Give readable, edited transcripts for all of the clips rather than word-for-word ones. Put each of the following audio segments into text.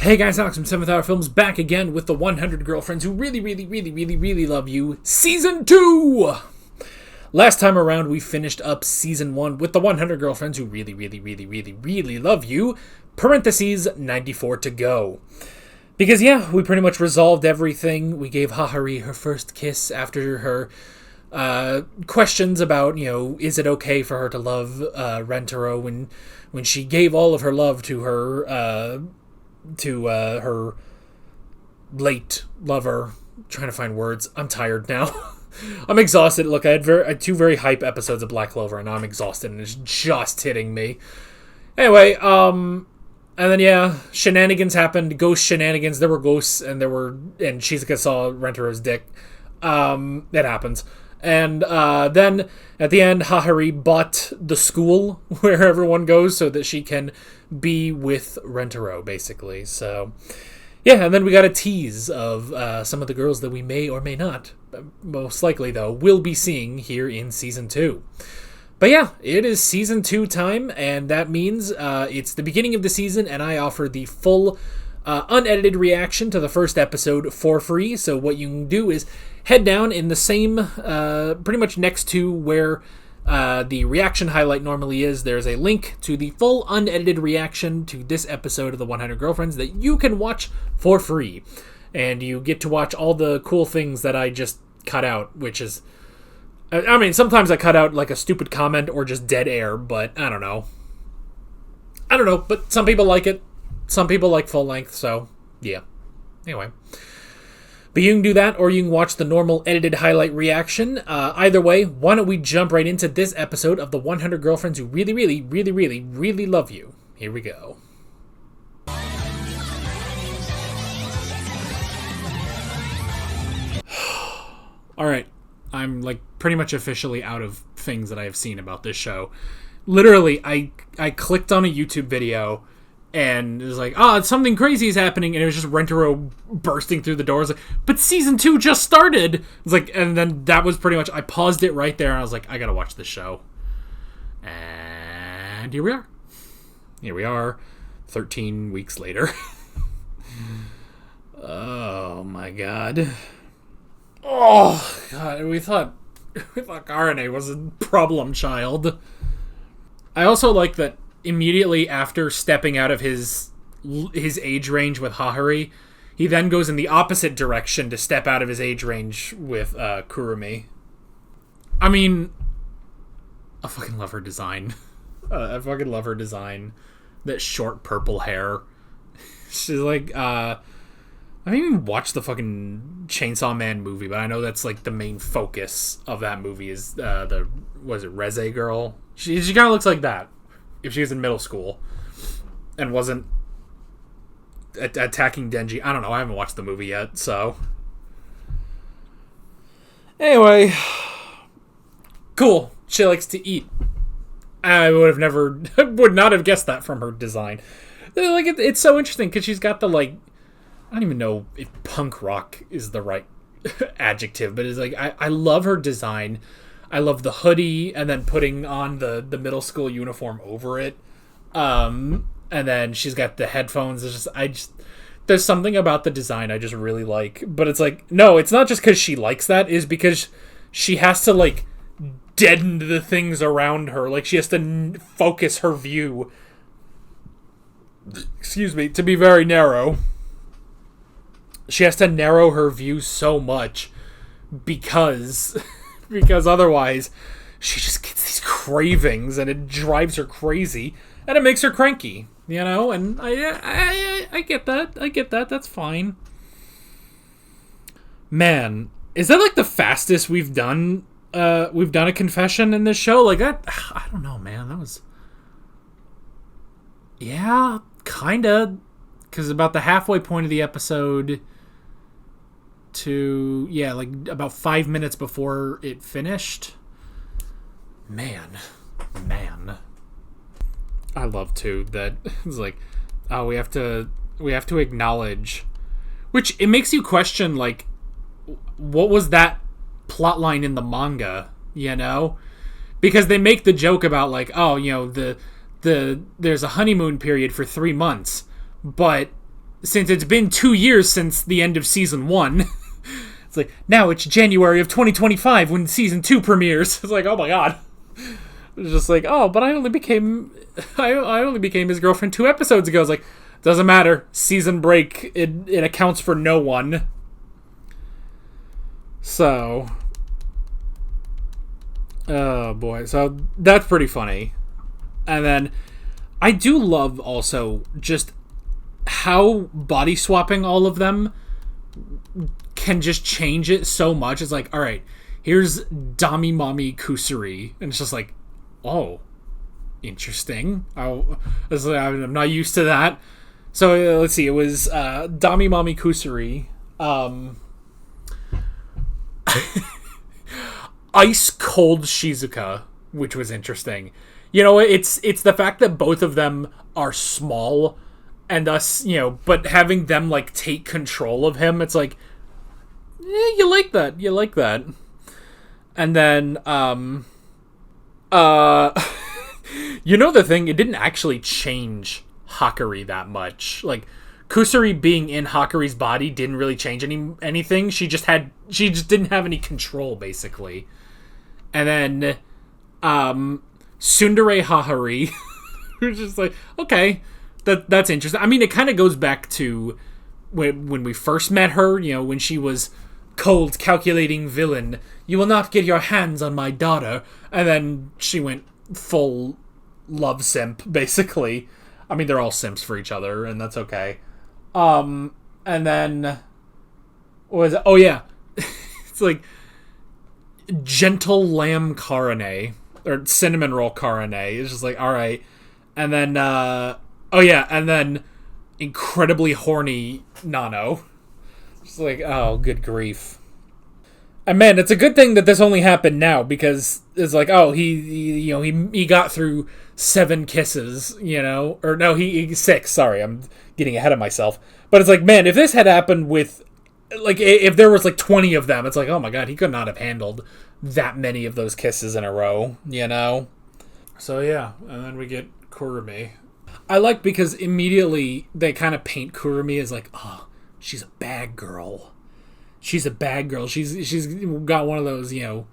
Hey guys, Alex from 7th Hour Films back again with the 100 Girlfriends Who Really Love You, Season 2! Last time around, we finished up Season 1 with the 100 Girlfriends Who Really Love You, parentheses, 94 to go. Because yeah, we pretty much resolved everything. We gave Hahari her first kiss after her questions about, is it okay for her to love Rentaro when she gave all of her love to her late lover. I'm trying to find words. I'm tired now. I'm exhausted. Look, I had two very hype episodes of Black Clover, and now I'm exhausted, and it's just hitting me. Anyway, and then yeah, shenanigans happened. Ghost shenanigans. There were ghosts, and Shizuka saw Rentaro's dick. It happens. And then, at the end, Hahari bought the school where everyone goes so that she can be with Rentaro, basically. So, yeah, and then we got a tease of some of the girls that we may or may not, most likely, though, will be seeing here in Season 2. But yeah, it is Season 2 time, and that means it's the beginning of the season, and I offer the full unedited reaction to the first episode for free. So what you can do is head down in the same, pretty much next to where the reaction highlight normally is. There's a link to the full unedited reaction to this episode of The 100 Girlfriends that you can watch for free. And you get to watch all the cool things that I just cut out, which is, I mean, sometimes I cut out like a stupid comment or just dead air, but I don't know, but some people like it. Some people like full length, so yeah. Anyway. But you can do that, or you can watch the normal edited highlight reaction. Either way, why don't we jump right into this episode of the 100 Girlfriends Who Really Love You. Here we go. Alright, I'm like pretty much officially out of things that I have seen about this show. Literally, I clicked on a YouTube video, and it was like, something crazy is happening, and it was just Rentaro bursting through the doors. Like, but Season 2 just started! It's like, and then that was pretty much, I paused it right there, and I was like, I gotta watch this show. And here we are. Here we are, 13 weeks later. Oh my god. Oh god, we thought Karane was a problem child. I also like that immediately after stepping out of his age range with Hahari, he then goes in the opposite direction to step out of his age range with Kurumi. I mean, I fucking love her design. I fucking love her design. That short purple hair. She's like, I haven't even watched the fucking Chainsaw Man movie, but I know that's like the main focus of that movie is Reze girl? She kind of looks like that. If she was in middle school and wasn't attacking Denji. I don't know. I haven't watched the movie yet, so. Anyway. Cool. She likes to eat. I would not have guessed that from her design. Like, it's so interesting because she's got the, like, I don't even know if punk rock is the right adjective, but it's like, I love her design. I love the hoodie, and then putting on the middle school uniform over it. And then she's got the headphones. There's something about the design I just really like. But it's like, no, it's not just because she likes that. It's because she has to, like, deaden the things around her. Like, she has to focus her view, to be very narrow. She has to narrow her view so much because otherwise she just gets these cravings and it drives her crazy and it makes her cranky, and I get that. That's fine. Man, is that like the fastest we've done a confession in this show? Like, that, I don't know, man. That was, yeah, kinda, because about the halfway point of the episode to, yeah, like about 5 minutes before it finished. Man. I love too that it's like, oh, we have to acknowledge, which it makes you question, like, what was that plot line in the manga, because they make the joke about, like, oh, there's a honeymoon period for 3 months, but since it's been 2 years since the end of season 1, it's like, now it's January of 2025 when season 2 premieres. It's like, oh my god. It's just like, oh, but I only became his girlfriend 2 episodes ago. It's like, doesn't matter. Season break, it accounts for no one. So, oh boy. So that's pretty funny. And then I do love also just how body swapping all of them can just change it so much. It's like, all right, here's Dami Mommy Kusuri, and it's just like, oh, interesting. I'm not used to that. So let's see. It was Dami Mommy Kusuri, Ice Cold Shizuka, which was interesting. You know, it's the fact that both of them are small, and thus, you know, but having them like take control of him, it's like, you like that. You like that. And then, you know the thing, it didn't actually change Hakari that much. Like, Kusuri being in Hakari's body didn't really change anything. She just didn't have any control, basically. And then, Tsundere Hahari, who's just like, okay, that's interesting. I mean, it kind of goes back to when we first met her, you know, when she was cold, calculating villain. You will not get your hands on my daughter. And then she went full love simp, basically. I mean, they're all simps for each other, and that's okay. And then, what was it? Oh, yeah. It's like Gentle Lamb Karane, or Cinnamon Roll Karane. It's just like, all right. And then, oh, yeah, and then incredibly horny Nano. It's like, oh, good grief. And man, it's a good thing that this only happened now, because it's like, oh, he got through 7 kisses, you know, or no, he 6. Sorry, I'm getting ahead of myself. But it's like, man, if this had happened with, like, if there was like 20 of them, it's like, oh my god, he could not have handled that many of those kisses in a row, you know. So yeah, and then we get Kurumi. I like because immediately they kind of paint Kurumi as like, oh, she's a bad girl. She's a bad girl. She's got one of those, you know.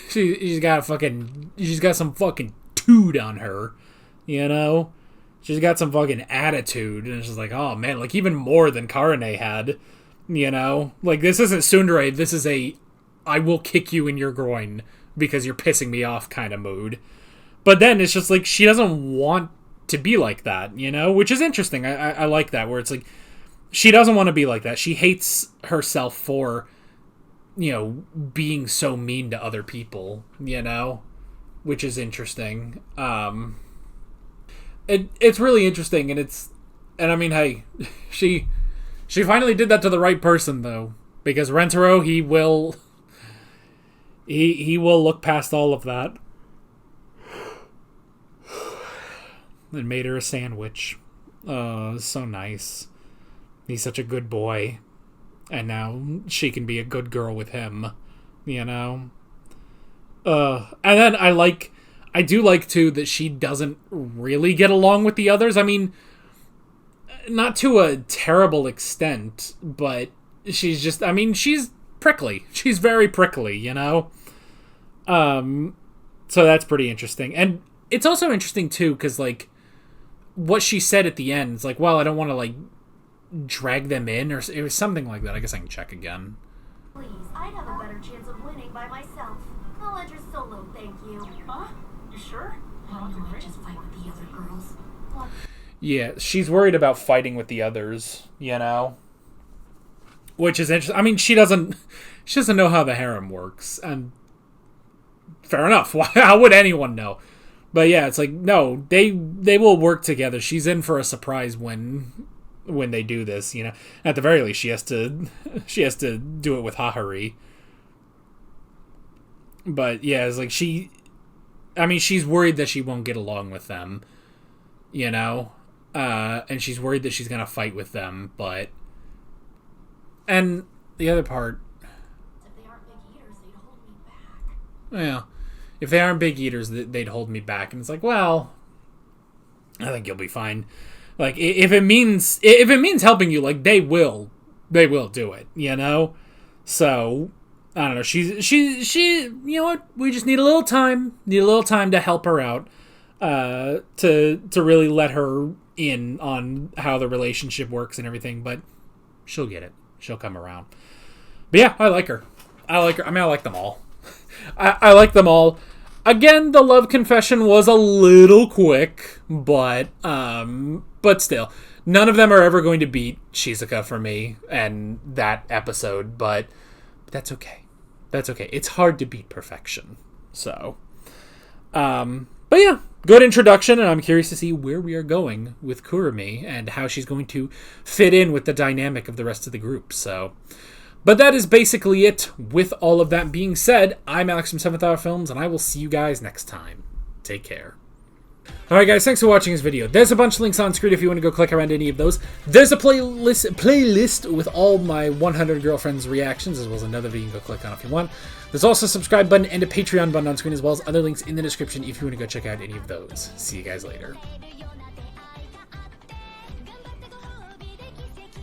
She's got some fucking tood on her, you know. She's got some fucking attitude, and it's just like, oh man, like even more than Karane had, you know. Like, this isn't Tsundere. This is a, I will kick you in your groin because you're pissing me off kind of mood. But then it's just like she doesn't want to be like that, you know, which is interesting. I like that, where it's like, she doesn't want to be like that. She hates herself for, you know, being so mean to other people, you know, which is interesting. It's really interesting, and I mean, hey, she finally did that to the right person, though, because Rentaro, he will look past all of that and made her a sandwich. Oh, so nice. He's such a good boy. And now she can be a good girl with him. You know? And then I do like, too, that she doesn't really get along with the others. I mean, not to a terrible extent, but she's just, I mean, she's prickly. She's very prickly, you know? So that's pretty interesting. And it's also interesting, too, because, like, what she said at the end, it's like, well, I don't want to, like, drag them in, or it was something like that. I guess I can check again. Please, I'd have a better chance of winning by myself. I'll enter solo, thank you. Huh? You sure? I might just fight with the other girls. Well, yeah, she's worried about fighting with the others, you know? Which is interesting. I mean, she doesn't know how the harem works, and fair enough. How would anyone know? But yeah, it's like, no, they will work together. She's in for a surprise when they do this, you know. At the very least, she has to do it with Hahari. But yeah, it's like she's worried that she won't get along with them, you know, and she's worried that she's gonna fight with them. But and the other part, if they aren't big eaters, they'd hold me back. yeah, if they aren't big eaters, they'd hold me back. And it's like, well, I think you'll be fine. Like, if it means helping you, like, they will do it, you know? So, I don't know. She, you know what? We just need a little time to help her out, to really let her in on how the relationship works and everything, but she'll get it. She'll come around. But yeah, I like her. I mean, I like them all. I like them all. Again, the love confession was a little quick, but still, none of them are ever going to beat Shizuka for me and that episode, but that's okay. That's okay. It's hard to beat perfection. So, but yeah, good introduction, and I'm curious to see where we are going with Kurumi and how she's going to fit in with the dynamic of the rest of the group. So, but that is basically it. With all of that being said, I'm Alex from 7th Hour Films, and I will see you guys next time. Take care. Alright guys, thanks for watching this video. There's a bunch of links on screen if you want to go click around any of those. There's a playlist with all my 100 Girlfriends reactions, as well as another video you can go click on if you want. There's also a subscribe button and a Patreon button on screen, as well as other links in the description if you want to go check out any of those. See you guys later.